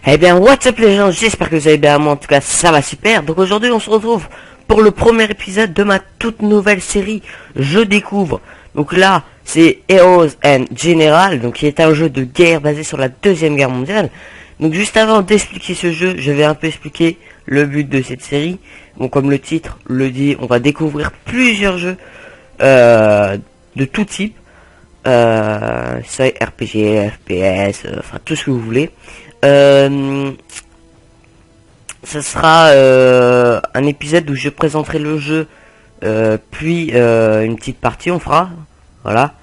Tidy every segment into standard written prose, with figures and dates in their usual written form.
Eh bien, what's up les gens, j'espère que vous allez bien, moi en tout cas ça va super. Donc aujourd'hui on se retrouve pour le premier épisode de ma toute nouvelle série Je découvre. Donc là, c'est Heroes and General, donc qui est un jeu de guerre basé sur la Deuxième Guerre mondiale. Donc juste avant d'expliquer ce jeu, je vais un peu expliquer le but de cette série. Bon, comme le titre le dit, on va découvrir plusieurs jeux de tout type. Ça RPG, FPS, enfin tout ce que vous voulez. Ça sera un épisode où je présenterai le jeu, puis une petite partie on fera, voilà.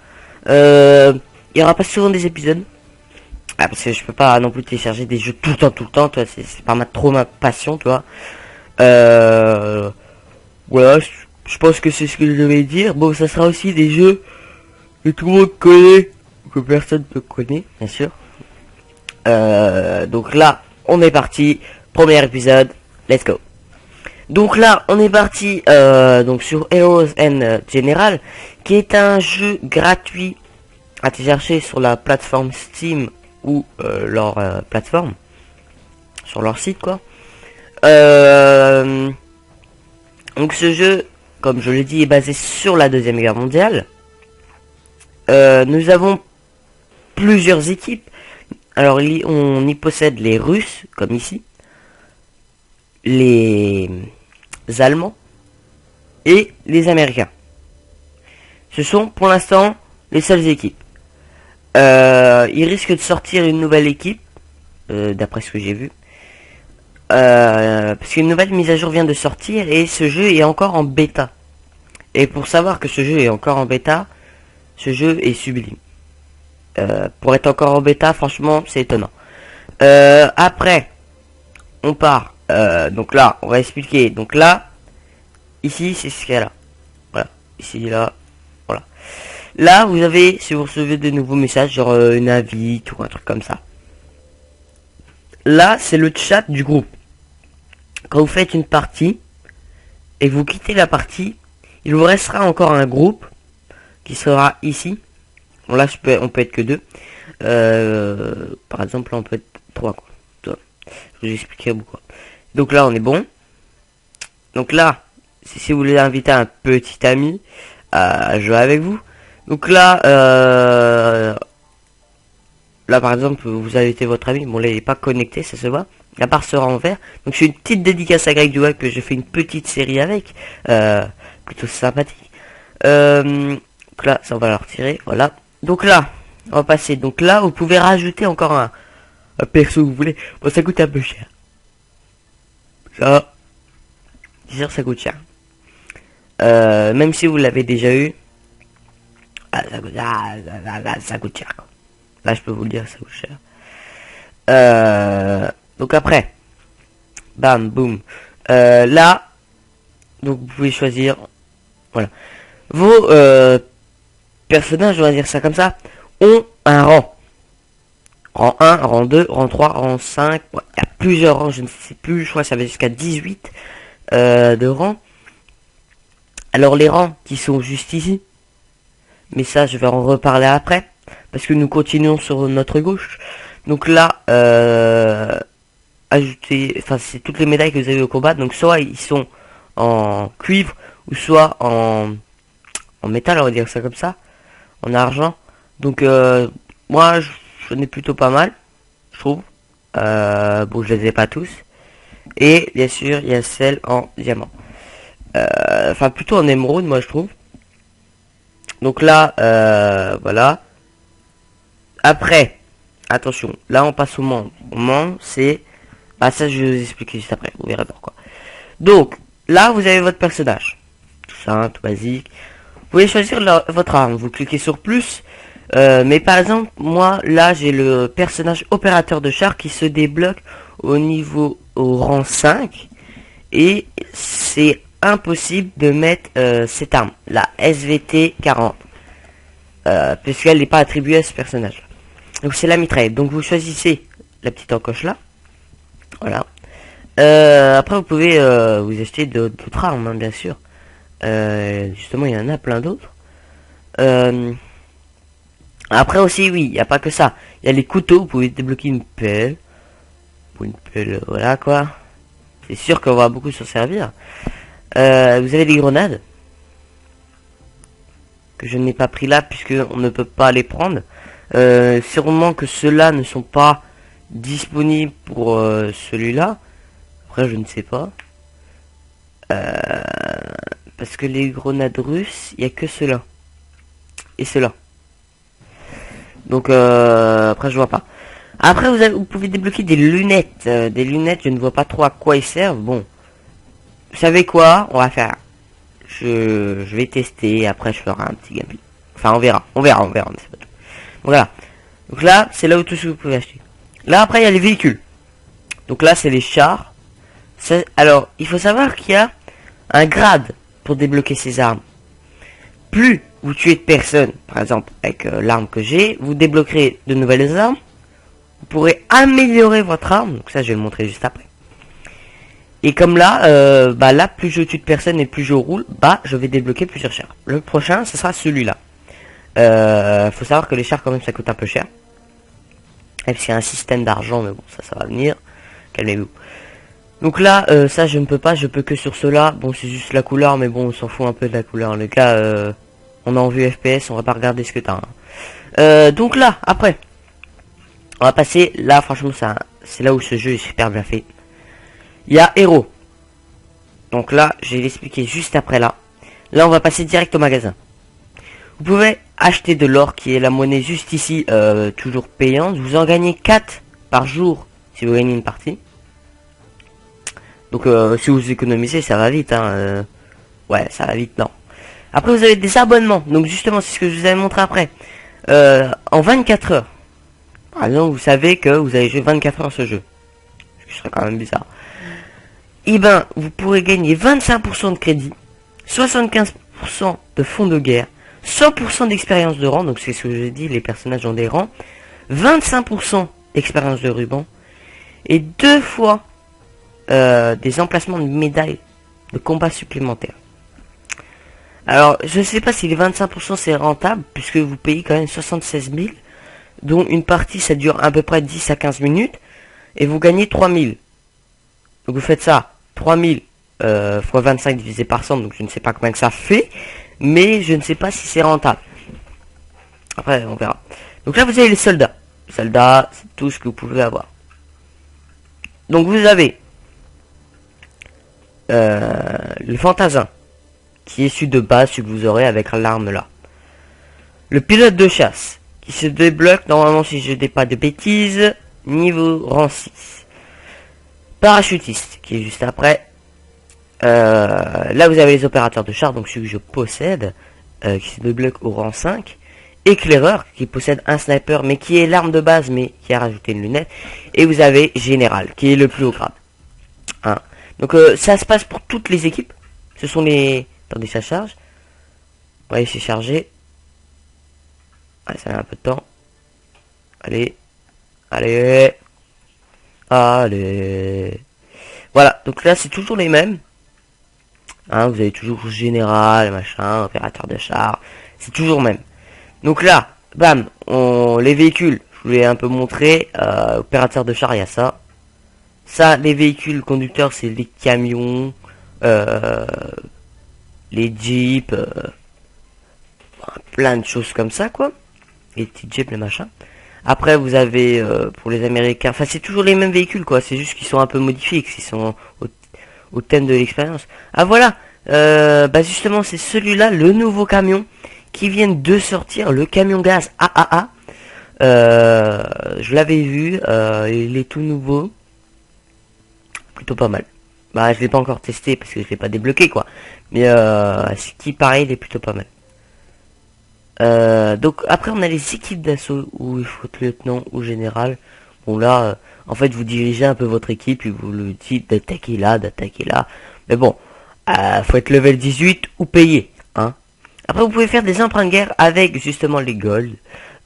Il y aura pas souvent des épisodes, parce que je peux pas non plus télécharger des jeux tout le temps, toi, c'est pas trop ma passion, toi. Voilà, je pense que c'est ce que je devais dire. Bon, ça sera aussi des jeux que tout le monde connaît, que personne ne connaît, bien sûr. Donc là, on est parti. Premier épisode, let's go. Donc là, on est parti donc sur Heroes and General, qui est un jeu gratuit à télécharger sur la plateforme Steam ou leur plateforme, sur leur site quoi. Donc ce jeu, comme je l'ai dit, est basé sur la Deuxième Guerre mondiale. Nous avons plusieurs équipes. Alors on y possède les Russes, comme ici, les Allemands et les Américains. Ce sont pour l'instant les seules équipes. Il risque de sortir une nouvelle équipe, d'après ce que j'ai vu. Parce qu'une nouvelle mise à jour vient de sortir et ce jeu est encore en bêta. Et pour savoir que ce jeu est encore en bêta, ce jeu est sublime. Pour être encore en bêta, franchement, c'est étonnant. Après, on part. Donc là, on va expliquer. Donc là, ici, c'est ce qu'il y a là. Voilà. Ici, là. Voilà. Là, vous avez, si vous recevez de nouveaux messages, genre une invite ou un truc comme ça. Là, c'est le chat du groupe. Quand vous faites une partie et que vous quittez la partie, il vous restera encore un groupe qui sera ici. Bon là on peut être que deux. Par exemple là on peut être trois quoi. Je vous expliquerai pourquoi. Donc là on est bon. Donc là, si vous voulez inviter un petit ami à jouer avec vous. Donc là, là par exemple vous invitez votre ami. Bon là il est pas connecté, ça se voit. La barre sera en vert. Donc c'est une petite dédicace à Greg du Web que je fais une petite série avec. Plutôt sympathique. Donc là ça on va la retirer. Voilà. Donc là, on va passer. Donc là, vous pouvez rajouter encore un perso que vous voulez. Bon, ça coûte un peu cher. Ça, c'est sûr, ça coûte cher. Même si vous l'avez déjà eu, ça coûte cher. Quoi. Là, je peux vous le dire, ça coûte cher. Donc après, bam, boum. Là, donc vous pouvez choisir, voilà, vos personnages, on va dire ça comme ça, ont un rang. Rang 1, rang 2, rang 3, rang 5. Ouais, il y a plusieurs rangs, je ne sais plus, je crois que ça va jusqu'à 18 de rangs. Alors les rangs qui sont juste ici, mais ça je vais en reparler après, parce que nous continuons sur notre gauche. Donc là, ajouter, enfin c'est toutes les médailles que vous avez au combat, donc soit ils sont en cuivre, ou soit en métal, on va dire ça comme ça. En argent. Donc moi j'en ai plutôt pas mal, je trouve. Bon je les ai pas tous. Et bien sûr il y a celle en diamant. Enfin plutôt en émeraude moi je trouve. Donc là voilà. Après, attention, là on passe au monde. Au monde c'est. Bah ça je vais vous expliquer juste après, vous verrez pourquoi. Donc là vous avez votre personnage. Tout simple, tout basique. Vous pouvez choisir votre arme, vous cliquez sur plus, mais par exemple, moi, là, j'ai le personnage opérateur de char qui se débloque au rang 5, et c'est impossible de mettre cette arme, la SVT 40, puisqu'elle n'est pas attribuée à ce personnage. Donc c'est la mitraillette, donc vous choisissez la petite encoche là, voilà. Après vous pouvez vous acheter d'autres armes, hein, bien sûr. Justement il y en a plein d'autres. Après aussi oui, il n'y a pas que ça. Il y a les couteaux, vous pouvez débloquer une pelle. pour une pelle, voilà quoi. C'est sûr qu'on va beaucoup s'en servir. Vous avez des grenades que je n'ai pas pris là puisque on ne peut pas les prendre. Sûrement que ceux-là ne sont pas disponibles pour celui-là. Après je ne sais pas. Parce que les grenades russes, il n'y a que ceux-là. Et ceux-là. Donc après je vois pas. Après vous pouvez débloquer des lunettes. Des lunettes, je ne vois pas trop à quoi ils servent. Bon. Vous savez quoi? On va faire. Je vais tester. Après je ferai un petit gameplay. Enfin on verra. On verra. Mais c'est pas tout. Donc, voilà. Donc là, c'est là où tout ce que vous pouvez acheter. Là après il y a les véhicules. Donc là c'est les chars. Alors il faut savoir qu'il y a un grade pour débloquer ces armes. Plus vous tuez de personnes, par exemple avec l'arme que j'ai, vous débloquerez de nouvelles armes. Vous pourrez améliorer votre arme. Donc ça je vais le montrer juste après. Et comme là, là plus je tue de personnes et plus je roule, je vais débloquer plusieurs chars. Le prochain ce sera celui-là. Faut savoir que les chars quand même ça coûte un peu cher. Et puis c'est un système d'argent, mais bon ça va venir. Calmez-vous. Donc là, ça je ne peux pas, je peux que sur cela. Bon c'est juste la couleur, mais bon on s'en fout un peu de la couleur. Les gars, on a en vue FPS, on va pas regarder ce que t'as. Hein. Donc là, après, on va passer, là franchement c'est là où ce jeu est super bien fait. Il y a héros. Donc là, je vais l'expliquer juste après là. Là on va passer direct au magasin. Vous pouvez acheter de l'or qui est la monnaie juste ici, toujours payante. Vous en gagnez 4 par jour si vous gagnez une partie. Donc si vous économisez ça va vite hein. Ouais ça va vite non. Après vous avez des abonnements. Donc justement c'est ce que je vous avais montré après. En 24 heures. Par exemple vous savez que vous avez joué 24 heures ce jeu. Ce qui serait quand même bizarre. Et ben vous pourrez gagner 25% de crédit. 75% de fonds de guerre. 100% d'expérience de rang. Donc c'est ce que j'ai dit, les personnages ont des rangs. 25% d'expérience de ruban. Et 2 fois des emplacements de médailles de combat supplémentaires. Alors, je ne sais pas si les 25% c'est rentable, puisque vous payez quand même 76 000, dont une partie ça dure à peu près 10 à 15 minutes, et vous gagnez 3000. Donc vous faites ça, 3000 fois 25 divisé par 100, donc je ne sais pas combien que ça fait, mais je ne sais pas si c'est rentable. Après, on verra. Donc là, vous avez les soldats. Les soldats, c'est tout ce que vous pouvez avoir. Donc vous avez le fantassin, qui est celui de base, celui que vous aurez avec l'arme là. Le pilote de chasse, qui se débloque normalement si je dis pas de bêtises, niveau rang 6. Parachutiste, qui est juste après. Là vous avez les opérateurs de char, donc celui que je possède, qui se débloque au rang 5. Éclaireur, qui possède un sniper, mais qui est l'arme de base, mais qui a rajouté une lunette. Et vous avez général, qui est le plus haut grade. Hein. Donc ça se passe pour toutes les équipes. Ce sont les... Attendez, ça charge. Vous voyez, c'est chargé. Allez, ça met un peu de temps. Allez. Allez. Allez. Voilà, donc là c'est toujours les mêmes. Hein, vous avez toujours général, machin, opérateur de char. C'est toujours le même. Donc là, bam, les véhicules, je vous l'ai un peu montré. Opérateur de char, il y a ça. Ça, les véhicules conducteurs, c'est les camions, les jeeps, plein de choses comme ça, quoi. Les petits jeeps, les machins. Après, vous avez, pour les Américains, enfin, c'est toujours les mêmes véhicules, quoi. C'est juste qu'ils sont un peu modifiés, qu'ils sont au thème de l'expérience. Ah, voilà. Justement, c'est celui-là, le nouveau camion, qui vient de sortir, le camion gaz AAA. Je l'avais vu, il est tout nouveau. Plutôt pas mal. Je l'ai pas encore testé parce que je l'ai pas débloqué quoi. Mais ce qui paraît il est plutôt pas mal. Donc après on a les équipes d'assaut où il faut être lieutenant ou général. Bon là en fait vous dirigez un peu votre équipe et vous le dites d'attaquer là, d'attaquer là. Mais bon, faut être level 18 ou payer. Hein. Après vous pouvez faire des emprunts de guerre avec justement les gold.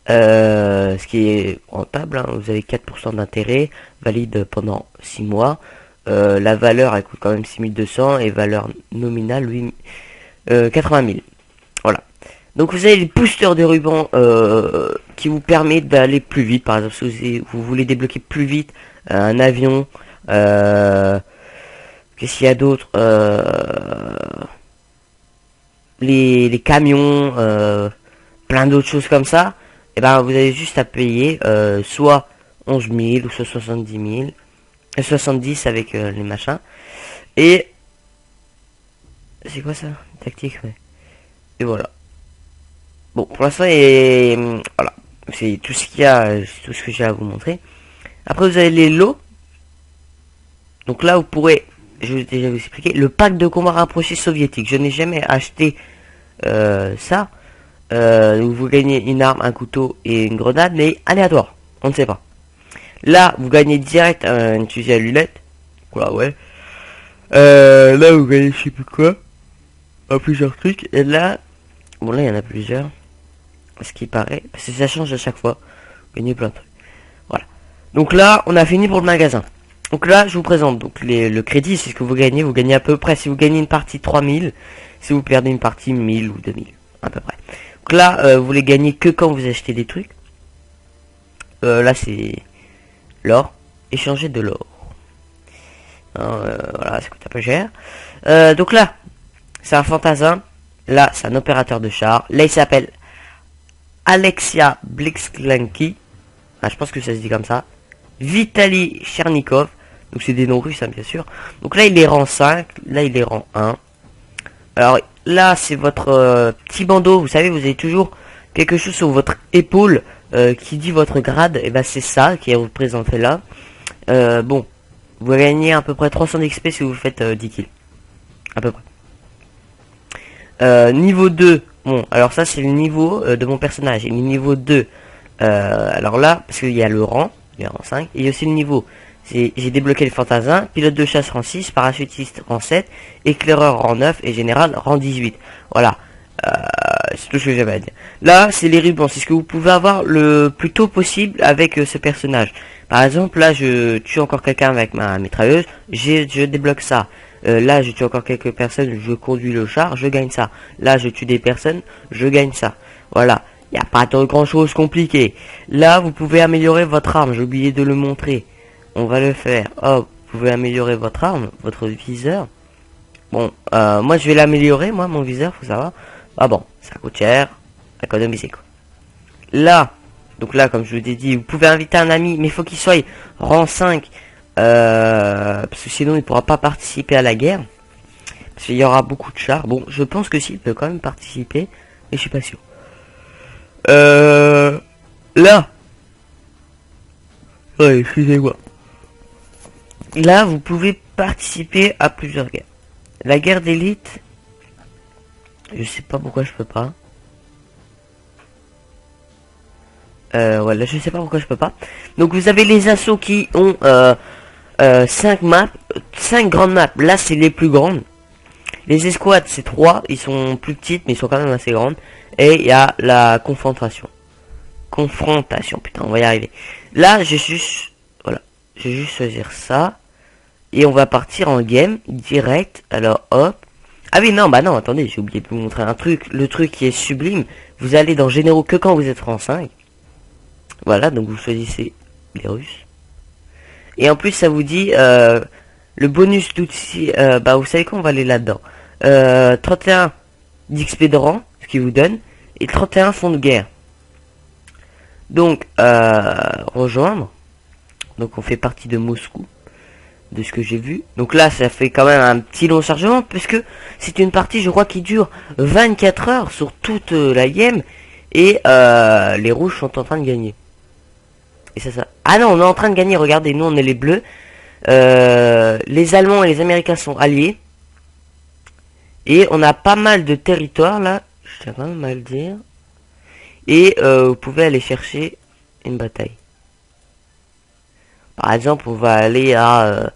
Ce qui est rentable, hein. Vous avez 4% d'intérêt, valide pendant 6 mois. La valeur elle coûte quand même 6200 et valeur nominale 80 000. Voilà. Donc vous avez les boosters de ruban qui vous permettent d'aller plus vite. Par exemple, si vous voulez débloquer plus vite un avion, qu'est-ce qu'il y a d'autre, les camions, plein d'autres choses comme ça. Et ben vous avez juste à payer soit 11 000 ou soit 70 000, 70 avec les machins. Et c'est quoi ça? Tactique, ouais. Et voilà. Bon, pour l'instant, et voilà, c'est tout ce qu'il y a, c'est tout ce que j'ai à vous montrer. Après, vous avez les lots. Donc là, vous pourrez, je vais déjà vous expliquer, le pack de combat rapproché soviétique. Je n'ai jamais acheté ça. Où vous gagnez une arme, un couteau et une grenade, mais aléatoire. On ne sait pas. Là, vous gagnez direct un fusil à lunettes. Quoi, ouais. Là, vous gagnez je sais plus quoi. Plusieurs trucs. Et là, bon, là, il y en a plusieurs. Ce qui paraît, parce que ça change à chaque fois. Vous gagnez plein de trucs. Voilà. Donc là, on a fini pour le magasin. Donc là, je vous présente donc le crédit, c'est ce que vous gagnez. Vous gagnez à peu près, si vous gagnez une partie 3000, si vous perdez une partie 1000 ou 2000, à peu près. Donc là, vous les gagnez que quand vous achetez des trucs. Là, c'est l'or. Échanger de l'or. Voilà, ça coûte un peu cher. Donc là, c'est un fantassin. Là, c'est un opérateur de char. Là, il s'appelle Alexia Blixklanki. Ah, je pense que ça se dit comme ça. Vitali Chernikov. Donc c'est des noms russes, hein, bien sûr. Donc là, il est rang 5. Là, il est rang 1. Alors là, c'est votre petit bandeau. Vous savez, vous avez toujours quelque chose sur votre épaule qui dit votre grade. Et ben c'est ça qui est représenté là. Bon, vous gagnez à peu près 300 d'XP si vous faites 10 kills. À peu près. Niveau 2. Bon, alors ça, c'est le niveau de mon personnage. Et le niveau 2. Alors là, parce qu'il y a le rang. Il y a rang 5. Et il y a aussi le niveau. J'ai débloqué le fantassin, pilote de chasse rang 6, parachutiste rang 7, éclaireur rang 9 et général rang 18. Voilà. C'est tout ce que j'avais à dire. Là, c'est les rubans. C'est ce que vous pouvez avoir le plus tôt possible avec ce personnage. Par exemple, là, je tue encore quelqu'un avec ma mitrailleuse. Je débloque ça. Là, je tue encore quelques personnes. Je conduis le char. Je gagne ça. Là, je tue des personnes. Je gagne ça. Voilà. Il n'y a pas de grand chose compliqué. Là, vous pouvez améliorer votre arme. J'ai oublié de le montrer. On va le faire. Oh, vous pouvez améliorer votre arme, votre viseur. Bon, moi je vais l'améliorer, moi, mon viseur, faut savoir. Ah bon, ça coûte cher. Économiser quoi. Là, donc là, comme je vous ai dit, vous pouvez inviter un ami, mais il faut qu'il soit rang 5. Parce que sinon il ne pourra pas participer à la guerre. Parce qu'il y aura beaucoup de chars. Bon, je pense que s'il peut quand même participer, mais je suis pas sûr. Là. Ouais, excusez-moi. Là, vous pouvez participer à plusieurs guerres. La guerre d'élite, je sais pas pourquoi je peux pas. Voilà, je sais pas pourquoi je peux pas. Donc vous avez les assauts qui ont 5 maps, 5 grandes maps. Là, c'est les plus grandes. Les escouades, c'est 3. Ils sont plus petites, mais ils sont quand même assez grandes. Et il y a la confrontation. Confrontation, putain, on va y arriver. Là, je vais juste choisir ça. Et on va partir en game direct. Alors hop. Ah oui non, bah non, attendez, j'ai oublié de vous montrer un truc. Le truc qui est sublime. Vous allez dans généraux que quand vous êtes rang 5. Voilà, donc vous choisissez les Russes. Et en plus ça vous dit le bonus d'outils. Bah vous savez quoi, on va aller là-dedans. 31 d'XP de rang, ce qui vous donne. Et 31 fonds de guerre. Donc rejoindre. Donc on fait partie de Moscou. De ce que j'ai vu. Donc là, ça fait quand même un petit long chargement, puisque c'est une partie, je crois, qui dure 24 heures sur toute la game, et les rouges sont en train de gagner. Et ça. Ah non, on est en train de gagner, regardez, nous on est les bleus. Les Allemands et les Américains sont alliés. Et on a pas mal de territoires, là, je tiens quand même à le dire. Et vous pouvez aller chercher une bataille. Par exemple, on va aller à...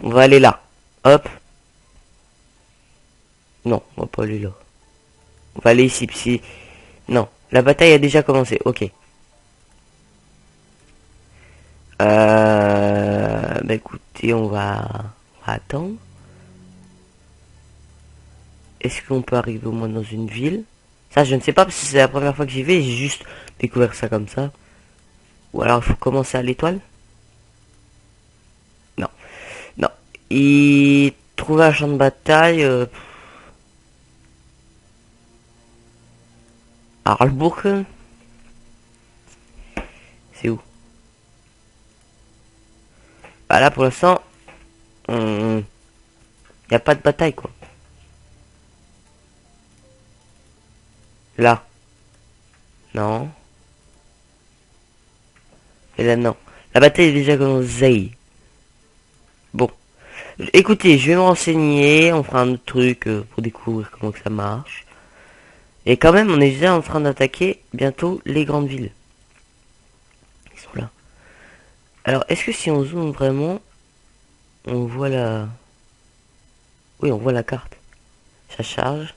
on va aller là. Hop. Non, on va pas aller là. On va aller ici. Non, la bataille a déjà commencé. Ok. Bah écoutez, on va attendre. Est-ce qu'on peut arriver au moins dans une ville? Ça, je ne sais pas, parce que c'est la première fois que j'y vais. J'ai juste découvert ça comme ça. Ou alors il faut commencer à l'étoile. Non. Non. Et trouver un champ de bataille. Arlbourg. C'est où? Bah là pour l'instant. Il n'y a pas de bataille quoi. Là. Non. Et là non. La bataille est déjà commencée. Bon. Écoutez, je vais me renseigner. On fera un autre truc pour découvrir comment que ça marche. Et quand même, on est déjà en train d'attaquer bientôt les grandes villes. Ils sont là. Alors, est-ce que si on zoome vraiment, on voit la... Oui, on voit la carte. Ça charge.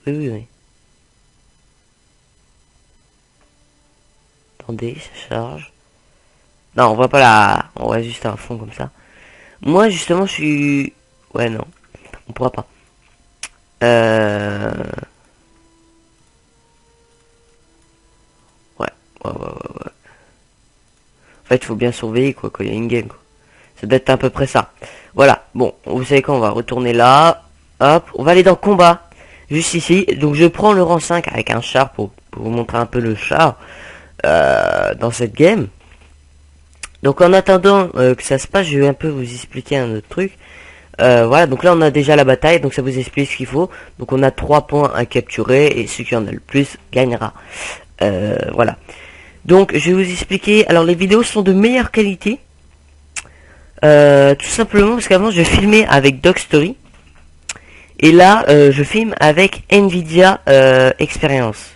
Oui, oui, oui. Attendez, ça charge. Non, on voit pas la... On voit juste un fond comme ça. Moi, justement, je suis... Ouais, non. On pourra pas. Ouais, ouais, ouais, ouais. En fait, il faut bien surveiller, quoi, quand il y a une game, quoi. Ça doit être à peu près ça. Voilà. Bon, vous savez quoi, on va retourner là. Hop, on va aller dans combat. Juste ici. Donc, je prends le rang 5 avec un char pour vous montrer un peu le char dans cette game. Donc, en attendant que ça se passe, je vais un peu vous expliquer un autre truc. Voilà, donc là, on a déjà la bataille. Donc, ça vous explique ce qu'il faut. Donc, on a 3 points à capturer. Et celui qui en a le plus gagnera. Voilà. Donc, je vais vous expliquer. Alors, les vidéos sont de meilleure qualité. Tout simplement parce qu'avant, je filmais avec DocStory. Et là, je filme avec Nvidia Experience.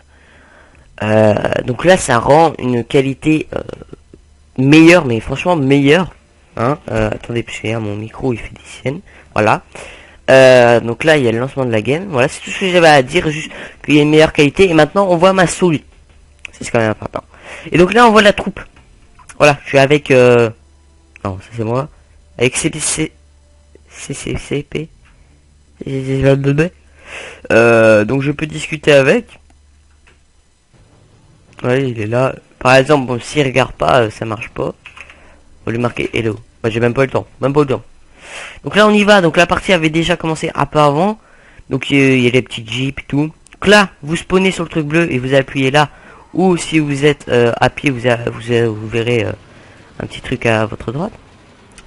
Donc là, ça rend une qualité meilleure, mais franchement meilleure. Hein, attendez, parce que mon micro, il fait des siennes. Voilà. Donc là, il y a le lancement de la game. Voilà, c'est tout ce que j'avais à dire, juste qu'il y a une meilleure qualité. Et maintenant, on voit ma souris. C'est quand même important. Et donc là, on voit la troupe. Voilà, je suis avec... Non, ça c'est moi. Avec CPC... CCCP. Donc je peux discuter avec. Ouais, il est là. Par exemple, bon, s'il regarde pas, ça marche pas. On lui marquer hello. Moi, j'ai même pas le temps. Même pas le temps. Donc là, on y va. Donc la partie avait déjà commencé un peu avant. Donc il y a les petits jeeps et tout. Donc là, vous spawnez sur le truc bleu et vous appuyez là. Ou si vous êtes à pied, vous verrez un petit truc à votre droite.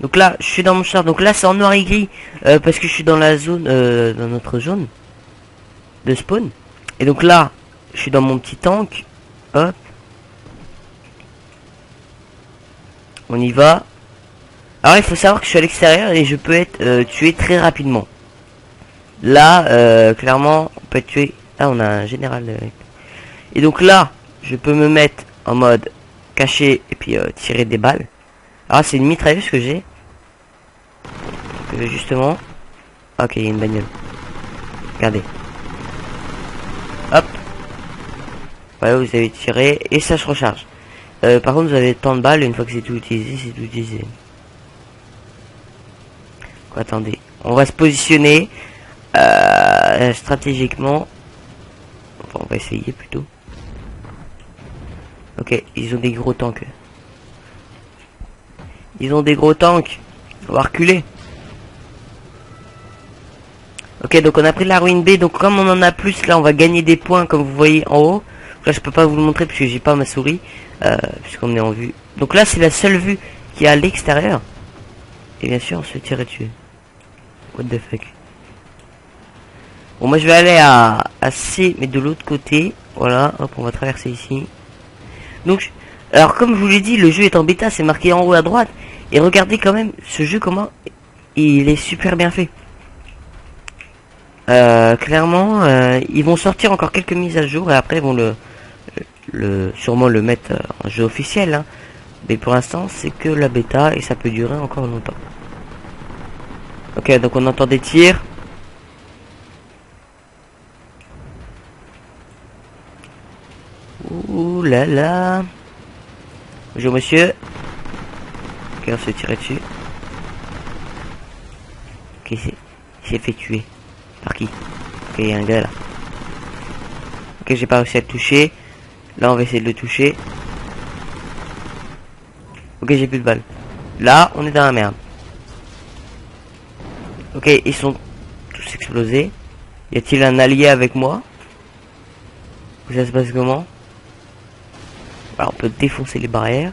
Donc là, je suis dans mon char. Donc là, c'est en noir et gris parce que je suis dans la zone, dans notre zone de spawn. Et donc là, je suis dans mon petit tank. Hop. On y va. Alors il faut savoir que je suis à l'extérieur et je peux être tué très rapidement. Là, clairement, on peut être tué. Ah, on a un général. Et donc là, je peux me mettre en mode caché et puis tirer des balles. Alors c'est une mitrailleuse que j'ai. Justement. Ok, il y a une bagnole. Regardez. Hop. Voilà, vous avez tiré et ça se recharge. Par contre, vous avez tant de balles, une fois que c'est tout utilisé, c'est tout utilisé. Quoi, attendez. On va se positionner stratégiquement. Enfin, on va essayer plutôt. Ok, ils ont des gros tanks. Ils ont des gros tanks. On va reculer. Ok, donc on a pris la ruine B. Donc comme on en a plus, là, on va gagner des points, comme vous voyez en haut. Là, je peux pas vous le montrer parce que j'ai pas ma souris. Puisqu'on est en vue. Donc là, c'est la seule vue qui est à l'extérieur. Et bien sûr, on se fait tirer dessus. What the fuck. Bon, moi, je vais aller à C, mais de l'autre côté. Voilà, hop, on va traverser ici. Donc, alors comme je vous l'ai dit, le jeu est en bêta, c'est marqué en haut à droite. Et regardez quand même, ce jeu, comment il est super bien fait. Clairement, ils vont sortir encore quelques mises à jour et après ils vont sûrement le mettre en jeu officiel. Hein. Mais pour l'instant, c'est que la bêta et ça peut durer encore longtemps. Ok, donc on entend des tirs. Ouh là là. Bonjour monsieur. Ok, on s'est tiré dessus. Ok, c'est fait tuer. Par qui? Ok, il y a un gars là. Ok, j'ai pas réussi à le toucher. Là, on va essayer de le toucher. Ok, j'ai plus de balles. Là, on est dans la merde. Ok, ils sont tous explosés. Y a-t-il un allié avec moi? Ça se passe comment? Alors, on peut défoncer les barrières.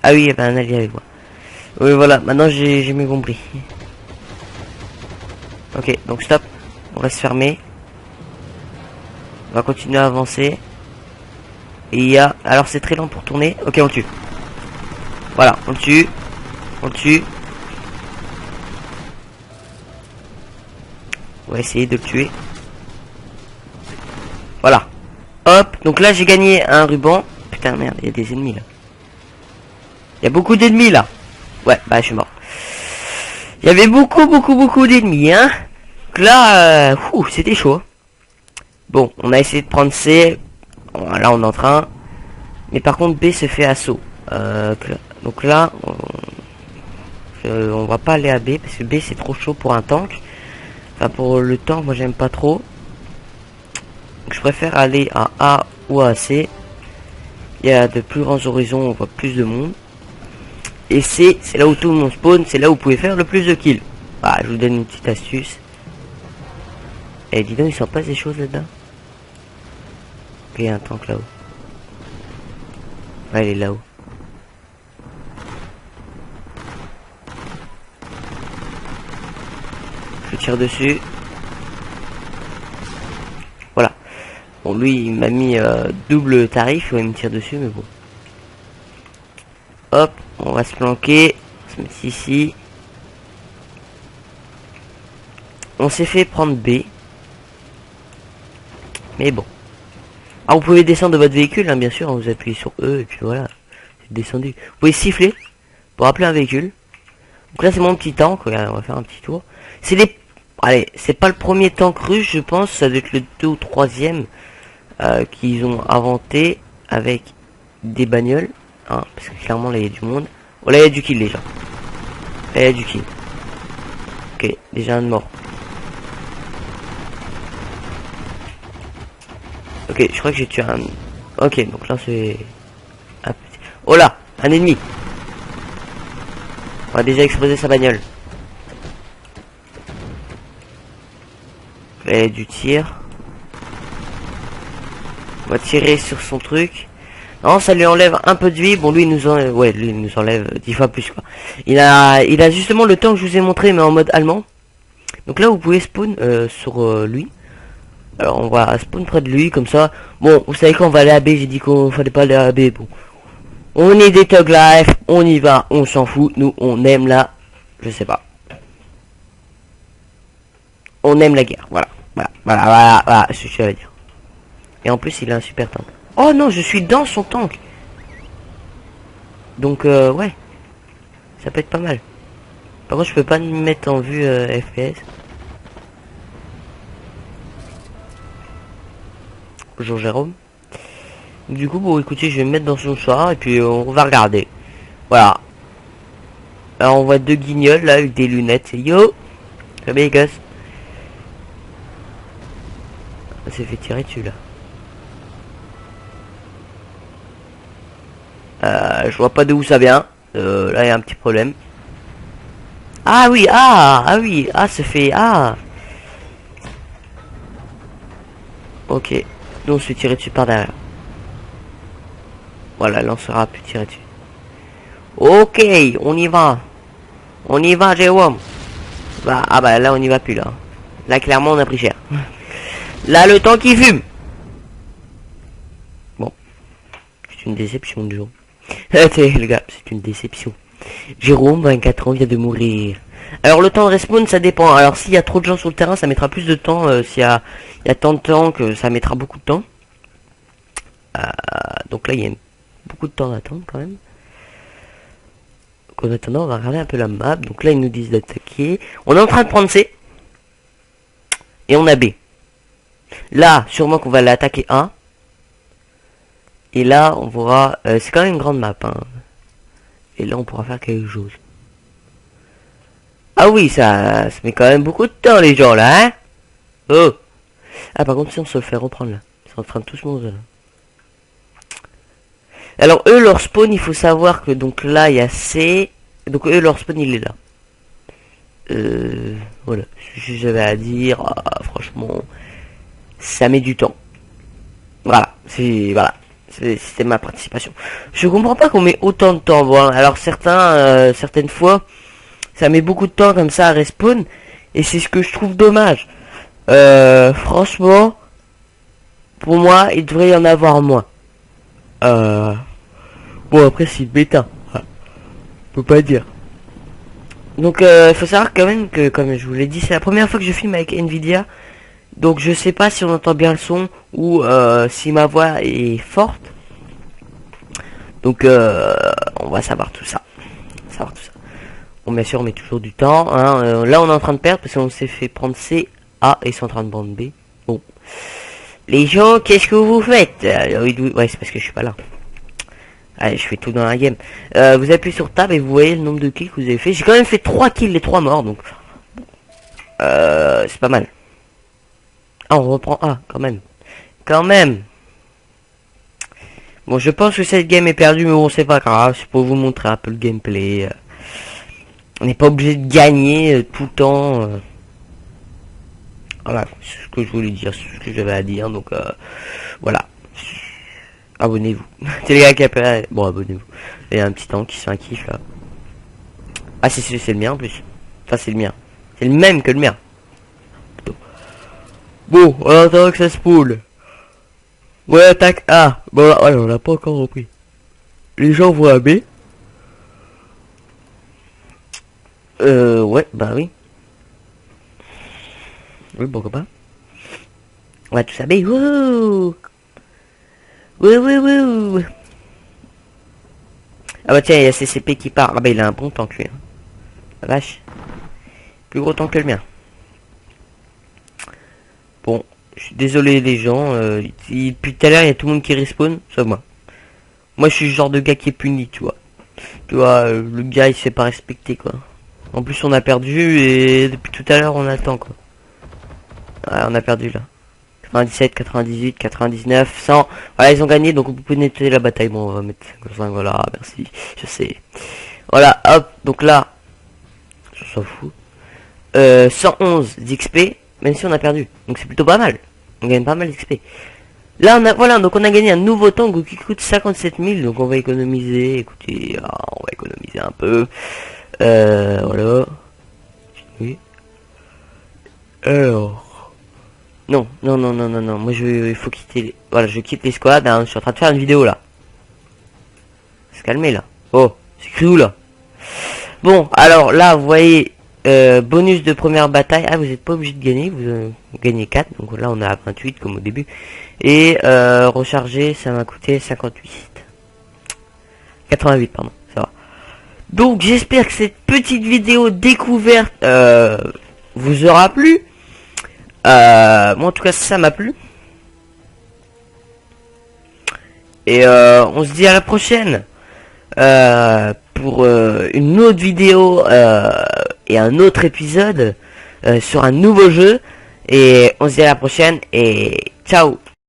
Ah oui, il y avait un allié avec moi. Oui, voilà, maintenant j'ai mieux compris. Ok, donc stop. On reste fermé. On va continuer à avancer. Et il y a... Alors, c'est très lent pour tourner. Ok, on le tue. Voilà, on le tue. On le tue. On va essayer de le tuer. Voilà. Hop, donc là j'ai gagné un ruban. Putain merde, il y a des ennemis là. Il y a beaucoup d'ennemis là. Ouais, bah je suis mort. Il y avait beaucoup d'ennemis, hein. Donc là, c'était chaud. Bon, on a essayé de prendre C. Bon, là on est en train. Mais par contre B se fait assaut. Donc là, on va pas aller à B parce que B c'est trop chaud pour un tank. Enfin pour le tank, moi j'aime pas trop. Donc, je préfère aller à A ou à C. Il y a de plus grands horizons, on voit plus de monde. Et c'est là où tout le monde spawn, c'est là où vous pouvez faire le plus de kills. Bah, je vous donne une petite astuce. Et dis donc, il s'en passe des choses là-dedans. Il y a un tank là-haut. Ouais, il est là-haut. Je tire dessus. Voilà. Bon, lui, il m'a mis double tarif, il me tire dessus, mais bon. Hop, on va se planquer. On va se mettre ici. On s'est fait prendre B. Mais bon. Ah, vous pouvez descendre de votre véhicule, hein, bien sûr. Vous appuyez sur E et puis voilà. C'est descendu. Vous pouvez siffler pour appeler un véhicule. Donc là, c'est mon petit tank. Regarde, on va faire un petit tour. C'est les... Allez, c'est pas le premier tank russe, je pense. Ça doit être le 2 ou 3e qu'ils ont inventé avec des bagnoles. Hein, parce que clairement, là, il y a du monde. Oh, là, il y a du kill déjà. Là, il y a du kill. Ok, déjà un de mort. Ok, je crois que j'ai tué un... Ok, donc là c'est... Oh là, un ennemi. On va déjà exploser sa bagnole. Et du tir. On va tirer sur son truc. Non, ça lui enlève un peu de vie. Bon, lui, il nous enlève... Ouais, lui, il nous enlève 10 fois plus, quoi. Il a justement le temps que je vous ai montré, mais en mode allemand. Donc là, vous pouvez spawn sur lui. Alors, on va spawn près de lui, comme ça. Bon, vous savez qu'on va aller à B. J'ai dit qu'on fallait pas aller à B. Bon. On est des Thug Life, on y va, on s'en fout, nous on aime la... Je sais pas. On aime la guerre, voilà. Voilà, c'est ce que je vais dire. Et en plus il a un super tank. Oh non, je suis dans son tank. Donc ouais. Ça peut être pas mal. Par contre je peux pas me mettre en vue FPS. Bonjour Jérôme. Du coup bon écoutez, je vais me mettre dans son char et puis on va regarder. Voilà. Alors on voit deux guignols là avec des lunettes. C'est yo. Salut les gosses. On s'est fait tirer dessus là. Je vois pas d'où ça vient. Là il y a un petit problème. Ah oui, oui, ça fait Ok. Nous on se fait tirer dessus par derrière. Voilà, là on sera pu tirer dessus. Ok, on y va. On y va, Jérôme. Bah, ah bah là on y va plus là. Là clairement on a pris cher. Là le temps qui fume. Bon. C'est une déception du jour. Les gars, c'est une déception. Jérôme, 24 ans, vient de mourir. Alors le temps de respawn ça dépend. Alors s'il y a trop de gens sur le terrain ça mettra plus de temps. S'il y a tant de temps que ça mettra beaucoup de temps. Donc là il y a beaucoup de temps d'attente quand même. Donc en attendant on va regarder un peu la map. Donc là ils nous disent d'attaquer. On est en train de prendre C. Et on a B. Là sûrement qu'on va l'attaquer A. Et là on pourra... c'est quand même une grande map. Hein. Et là on pourra faire quelque chose. Ah oui, ça met quand même beaucoup de temps les gens là, hein. Oh. Ah par contre si on se le fait reprendre là. C'est en train de tous mourir là. Alors eux leur spawn, il faut savoir que donc là il y a C, donc eux leur spawn il est là. Voilà, ce que j'avais à dire. Franchement, ça met du temps. Voilà, c'était ma participation. Je comprends pas qu'on met autant de temps. Bon, alors certaines fois, ça met beaucoup de temps comme ça à respawn, et c'est ce que je trouve dommage. Franchement, pour moi, il devrait y en avoir moins. Bon après c'est bêta, on peut pas dire. Donc il faut savoir quand même que, comme je vous l'ai dit, c'est la première fois que je filme avec Nvidia. Donc je sais pas si on entend bien le son ou si ma voix est forte. Donc on va savoir tout ça. Bon bien sûr on met toujours du temps. Hein. Là on est en train de perdre parce qu'on s'est fait prendre C, A et ils sont en train de prendre B. Bon. Les gens, qu'est-ce que vous faites? Ouais c'est parce que je suis pas là. Allez, je fais tout dans la game. Vous appuyez sur Tab et vous voyez le nombre de kills que vous avez fait. J'ai quand même fait 3 kills, les 3 morts, donc c'est pas mal. Ah, on reprend. Ah, quand même. Quand même. Bon, je pense que cette game est perdue, mais bon, c'est pas grave. C'est pour vous montrer un peu le gameplay. On n'est pas obligé de gagner tout le temps. Voilà, c'est ce que je voulais dire, c'est ce que j'avais à dire. Donc, voilà. Abonnez-vous. C'est les gars qui appellent. Bon, abonnez-vous. Il y a un petit tank qui se fait un kiff là. Ah, c'est le mien en plus. Enfin, c'est le mien. C'est le même que le mien. Bon, on attend que ça se poule. Ouais, attaque A. Bon, là, ouais, on l'a pas encore repris. Les gens voient B. Ouais, bah oui. Oui, pourquoi pas. On va tous à B. Wouh. Wouh. Ah bah tiens, il y a CCP qui part. Ah bah il a un bon tank lui. La vache. Plus gros tank que le mien. Bon, je suis désolé les gens. Depuis tout à l'heure, il y a tout le monde qui respawn, sauf moi. Moi, je suis le genre de gars qui est puni, tu vois. Tu vois, le gars, il se fait pas respecter, quoi. En plus, on a perdu et depuis tout à l'heure, on attend, quoi. Ouais, on a perdu, là. 97, 98, 99, 100. Voilà, ils ont gagné, donc vous pouvez nettoyer la bataille. Bon, on va mettre 5, voilà, merci. Je sais. Voilà, hop, donc là, je s'en fout. 111 d'XP, même si on a perdu. Donc c'est plutôt pas mal. On gagne pas mal d'XP. Là, voilà, donc on a gagné un nouveau tank qui coûte 57 000. Donc on va économiser. Écoutez, on va économiser un peu. Voilà. Oui. Alors. Non. Moi, il faut quitter. Voilà, je quitte les squads. Hein. Je suis en train de faire une vidéo là. Se calmer là. Oh, c'est cru là. Bon, alors là, vous voyez. Bonus de première bataille. Ah, vous n'êtes pas obligé de gagner. Vous gagnez 4. Donc là, on est à 28 comme au début. Et recharger, ça m'a coûté 58. 88, pardon. Ça va. Donc, j'espère que cette petite vidéo découverte vous aura plu. Moi, en tout cas, ça m'a plu. Et on se dit à la prochaine. Pour une autre vidéo et un autre épisode sur un nouveau jeu. Et on se dit à la prochaine et ciao.